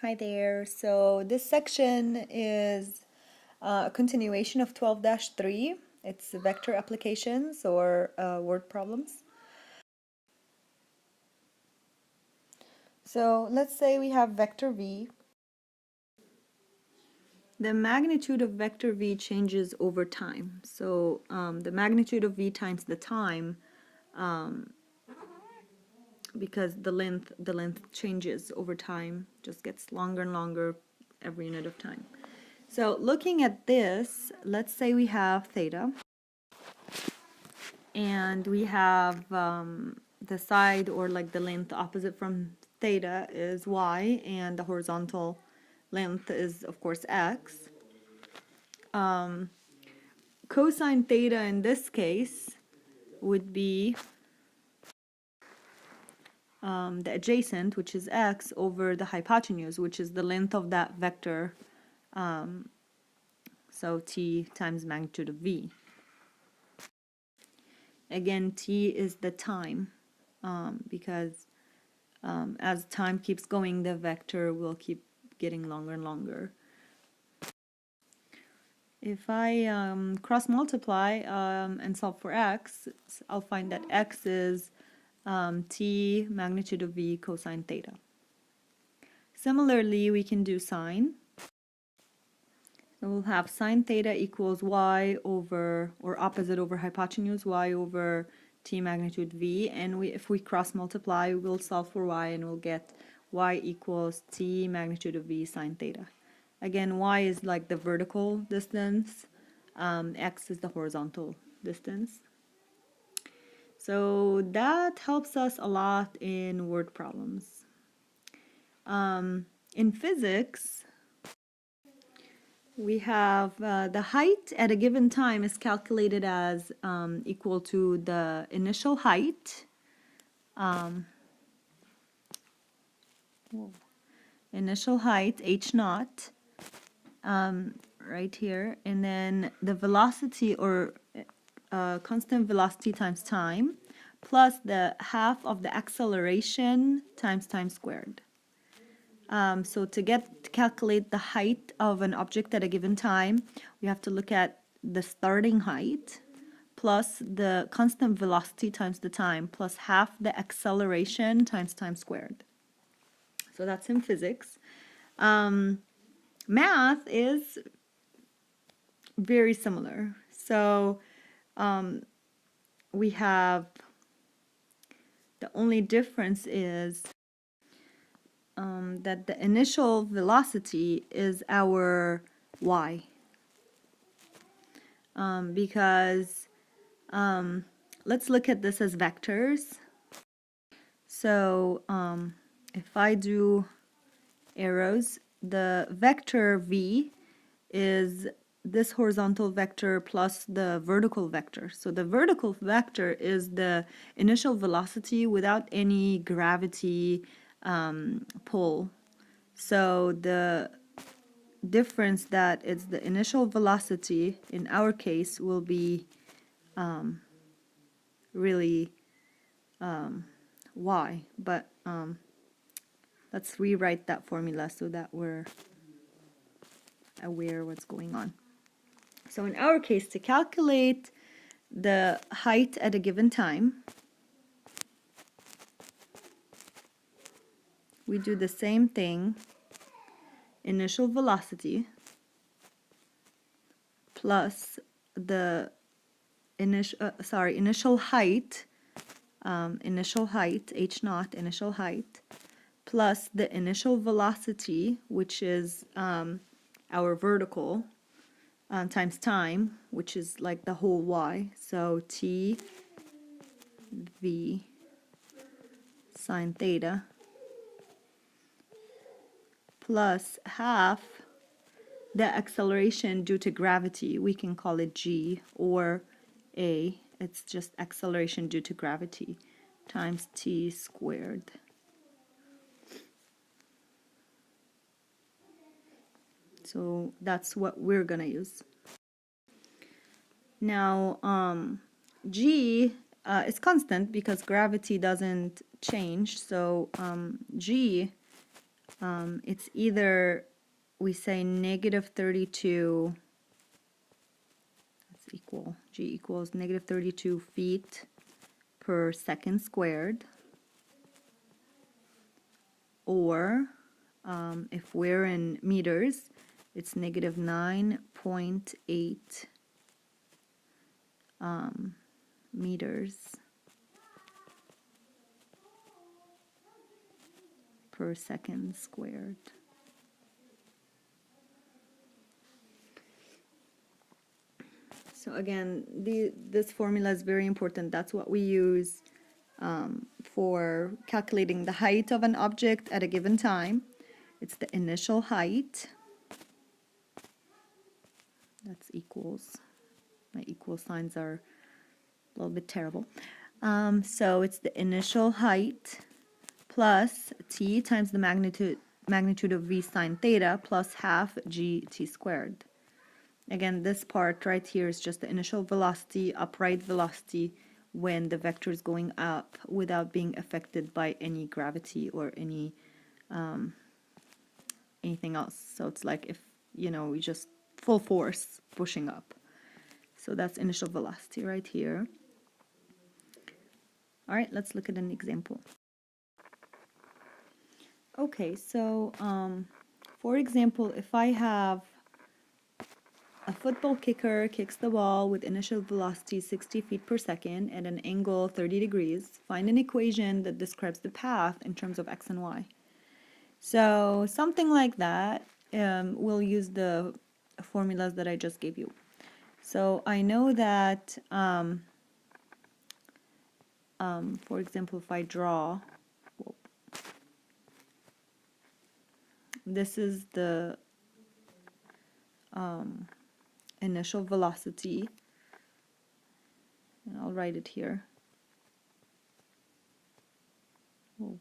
Hi there. So this section is a continuation of 12-3. It's vector applications or word problems. So let's say we have vector v. The magnitude of vector v changes over time. So the magnitude of v times the time, because the length changes over time, just gets longer and longer every unit of time. So looking at this, let's say we have theta, and we have the side, or like the length opposite from theta, is y, and the horizontal length is of course x. Cosine theta in this case would be the adjacent, which is x, over the hypotenuse, which is the length of that vector, so t times magnitude of v. Again, t is the time, because as time keeps going, the vector will keep getting longer and longer. If I cross multiply and solve for x, I'll find that x is t magnitude of v cosine theta. Similarly, we can do sine. So we'll have sine theta equals y over, or opposite over hypotenuse, y over t magnitude v, and if we cross multiply, we'll solve for y and we'll get y equals t magnitude of v sine theta. Again, y is like the vertical distance, x is the horizontal distance. So that helps us a lot in word problems. In physics, we have the height at a given time is calculated as equal to the initial height, h naught, right here, and then the velocity, or constant velocity times time, plus the half of the acceleration times time squared. So to calculate the height of an object at a given time, we have to look at the starting height plus the constant velocity times the time plus half the acceleration times time squared. So that's in physics. Math is very similar. So we have, the only difference is that the initial velocity is our y, because let's look at this as vectors. So if I do arrows, the vector v is this horizontal vector plus the vertical vector. So the vertical vector is the initial velocity without any gravity pull. So the difference, that it's the initial velocity in our case, will be really y, but let's rewrite that formula so that we're aware what's going on. So in our case, to calculate the height at a given time, we do the same thing, initial velocity plus the initial height, h naught, initial height, plus the initial velocity, which is our vertical, times time, which is like the whole y. So t v sine theta plus half the acceleration due to gravity. We can call it g, or a, it's just acceleration due to gravity, times t squared. So that's what we're gonna use. Now g is constant because gravity doesn't change, so g it's either we say negative 32, that's equal, g equals negative 32 feet per second squared, or if we're in meters, it's negative 9.8 meters per second squared. So again, this formula is very important. That's what we use for calculating the height of an object at a given time. It's the initial height. That's equals. My equal signs are a little bit terrible. So it's the initial height plus t times the magnitude of v sine theta plus half gt squared. Again, this part right here is just the initial velocity, upright velocity, when the vector is going up without being affected by any gravity or any anything else. So it's like if, you know, we just full force pushing up. So that's initial velocity right here. All right, let's look at an example. Okay, so for example, if I have a football kicker kicks the ball with initial velocity 60 feet per second at an angle 30 degrees, find an equation that describes the path in terms of x and y. So something like that, we'll use the formulas that I just gave you. So I know that, for example, if I draw, this is the initial velocity, and I'll write it here. Whoa.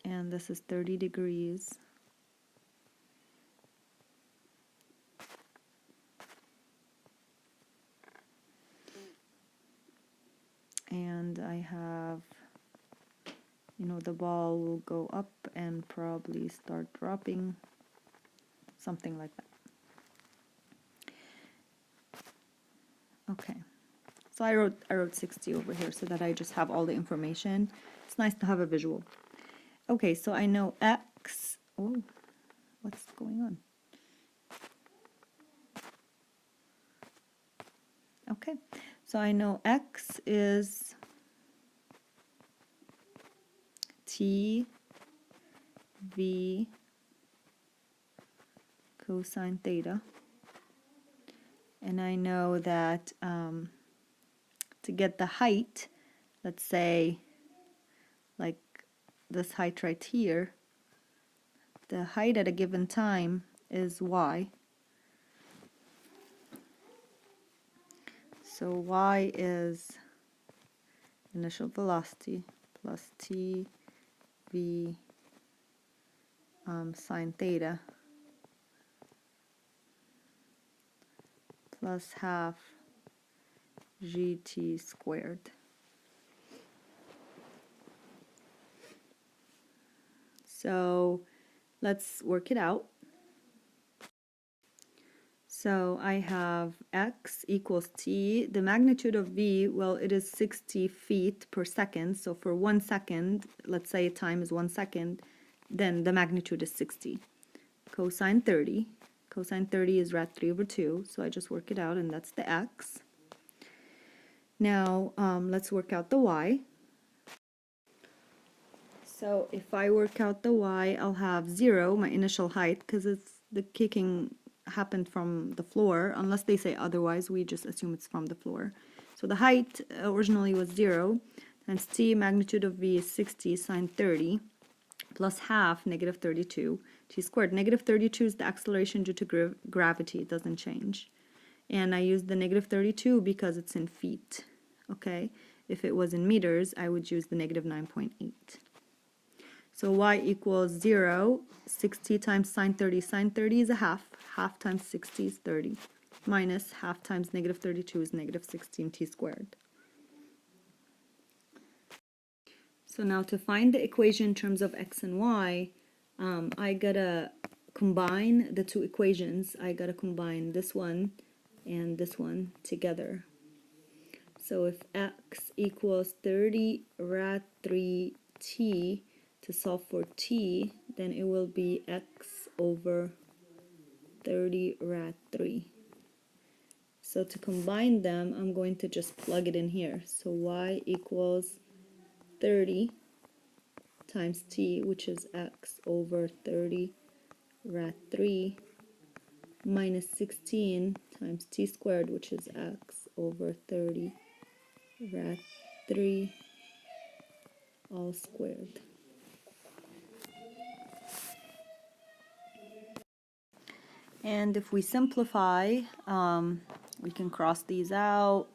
And this is 30 degrees. And I have, you know, the ball will go up and probably start dropping, something like that. Okay, so I wrote 60 over here so that I just have all the information. It's nice to have a visual. Okay, so I know x. Oh, what's going on? Okay, so I know x is t v cosine theta, and I know that to get the height, let's say like this height right here, the height at a given time is y. So y is initial velocity plus t v sine theta plus half gt squared. So let's work it out. So I have x equals t. The magnitude of v, well, it is 60 feet per second. So for 1 second, let's say time is 1 second, then the magnitude is 60. Cosine 30. Cosine 30 is rad 3 over 2. So I just work it out, and that's the x. Now let's work out the y. So if I work out the y, I'll have 0, my initial height, because it's the kicking happened from the floor. Unless they say otherwise, we just assume it's from the floor. So the height originally was 0, times t, magnitude of v is 60 sine 30, plus half negative 32 t squared. Negative 32 is the acceleration due to gravity. It doesn't change. And I use the negative 32 because it's in feet. Okay, if it was in meters, I would use the negative 9.8. So y equals 0, 60 times sine 30. Sine 30 is a half. Half times 60 is 30. Minus half times negative 32 is negative 16 t squared. So now to find the equation in terms of x and y, I gotta combine the two equations. I gotta combine this one and this one together. So if x equals 30 rad 3t, to solve for t, then it will be x over 30 rad 3. So to combine them, I'm going to just plug it in here. So y equals 30 times t, which is x over 30 rad 3, minus 16 times t squared, which is x over 30 rad 3 all squared. And if we simplify, we can cross these out.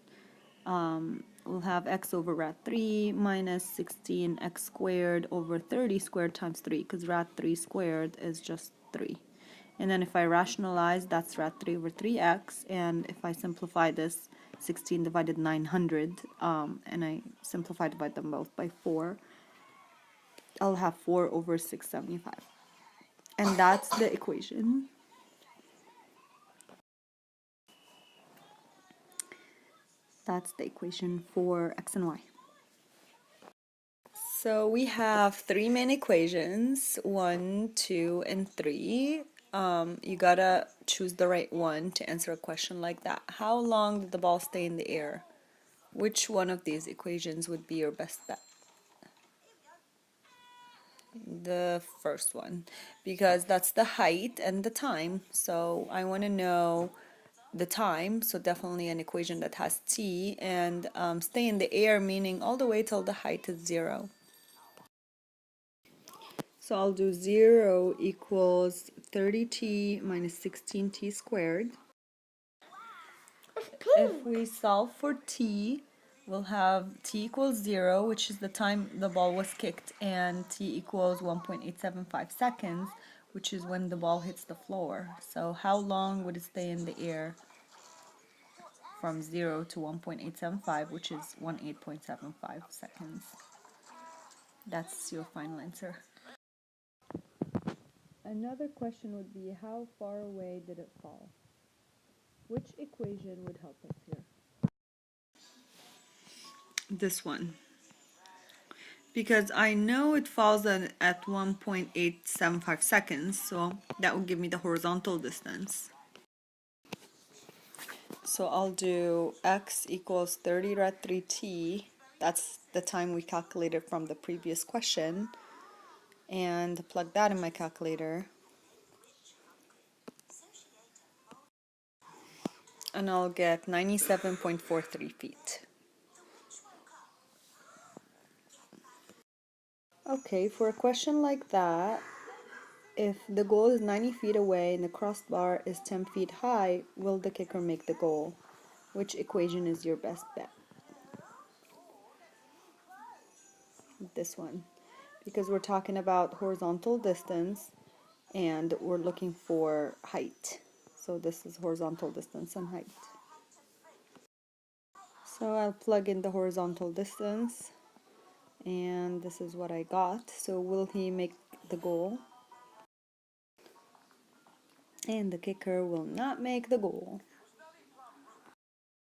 We'll have x over rad 3 minus 16x squared over 30 squared times 3, because rad 3 squared is just 3. And then if I rationalize, that's rad 3 over 3x, and if I simplify this, 16 divided 900, and I divide them both by 4, I'll have 4 over 675. And that's the equation. That's the equation for x and y. So we have three main equations, 1, 2, and 3. You gotta choose the right one to answer a question like that. How long did the ball stay in the air? Which one of these equations would be your best bet? The first one, because that's the height and the time. So I want to know the time, so definitely an equation that has t, and stay in the air, meaning all the way till the height is 0. So I'll do 0 equals 30t minus 16t squared. If we solve for t, we'll have t equals 0, which is the time the ball was kicked, and t equals 1.875 seconds, which is when the ball hits the floor. So how long would it stay in the air from 0 to 1.875, which is 18.75 seconds? That's your final answer. Another question would be, how far away did it fall? Which equation would help us here? This one. Because I know it falls at 1.875 seconds, so that will give me the horizontal distance. So I'll do x equals 30 rad 3t. That's the time we calculated from the previous question. And plug that in my calculator. And I'll get 97.43 feet. Okay, for a question like that, if the goal is 90 feet away and the crossbar is 10 feet high, will the kicker make the goal? Which equation is your best bet? This one. Because we're talking about horizontal distance and we're looking for height. So this is horizontal distance and height. So I'll plug in the horizontal distance, and this is what I got. So will he make the goal? And the kicker will not make the goal.